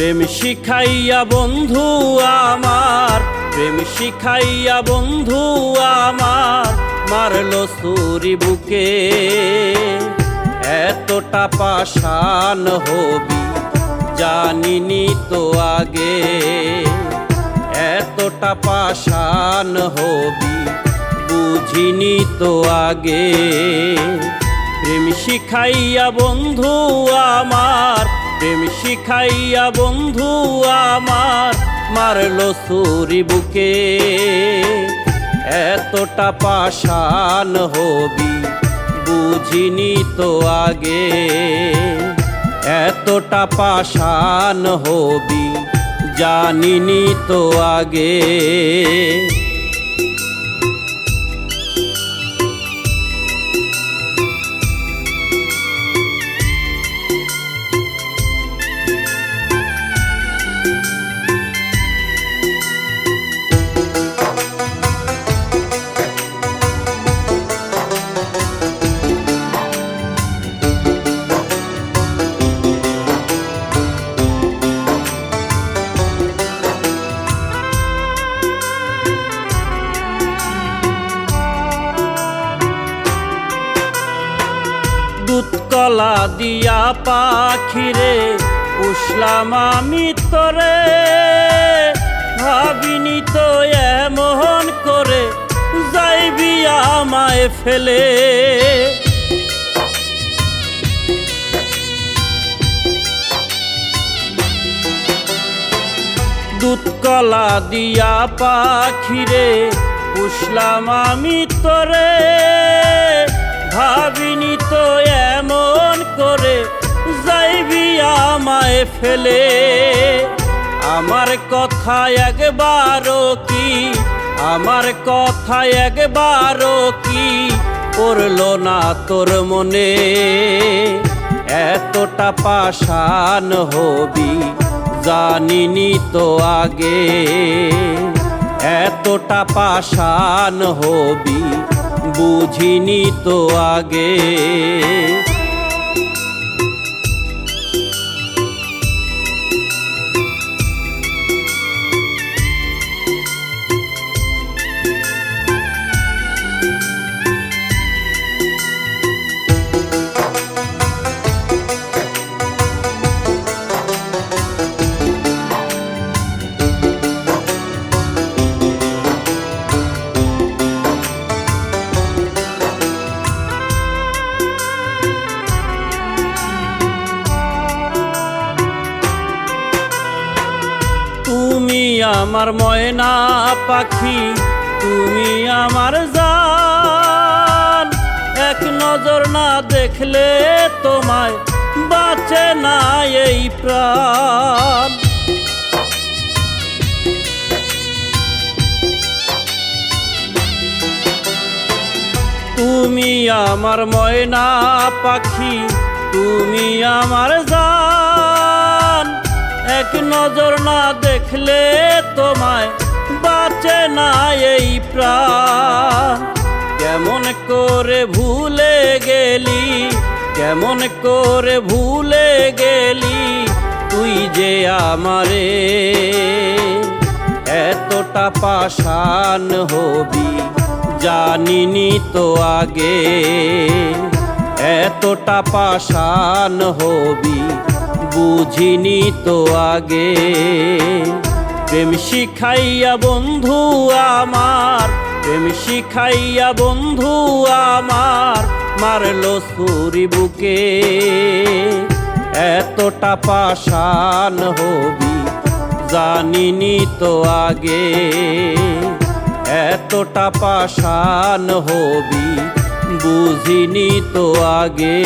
প্রেম শিখাইয়া বন্ধু আমার, প্রেম শিখাইয়া বন্ধু আমার মারলো ছুরি বুকে। এতটা পাষাণ হবি জানিনি তো আগে, এতটা পাষাণ হবি বুঝিনি তো আগে। প্রেম শিখাইয়া বন্ধু আমার, প্রেম শিখাইয়া বন্ধু আমার মারলো ছুরি বুকে। এতটা পাষাণ হবি বুঝিনি তো আগে, এতটা পাষাণ হবি জানিনি তো আগে। দুধ কলা দিয়া পাখিরে উসলাম আমি তোরে, ভাবিনি তো এমন করে যাইবি আমায় ফেলে। দুধ কলা দিয়া পাখিরে উসলাম আমি তোরে, ভাবিনি তো এমন করে যাইবি আমায় ফেলে। আমার কথা একবারও কি, আমার কথা একবারও কি পড়লো না তোর মনে। এতটা পাষাণ হবি জানিনি তো আগে, এতটা পাষাণ হবি বুঝিনি তো আগে। তুমি আমার ময়না পাখি, তুমি আমার জান, এক নজর না দেখলে তোমায় বাঁচে না এই প্রাণ। তুমি আমার ময়না পাখি, তুমি আমার জান, এক নজর না দেখলে তোমায় বাঁচে না এই প্রাণ। কেমন করে ভুলে গেলি, কেমন করে ভুলে গেলি তুই যে আমারে। এতটা পাষাণ হবি জানিনি তো আগে, এতটা পাষাণ হবি বুঝিনি তো আগে। প্রেম শিখাইয়া বন্ধু আমার, প্রেম শিখাইয়া বন্ধু আমার মারলো ছুরি বুকে। এতটা পাষাণ হবি জানিনি তো আগে, এতটা পাষাণ হবি বুঝিনি তো আগে।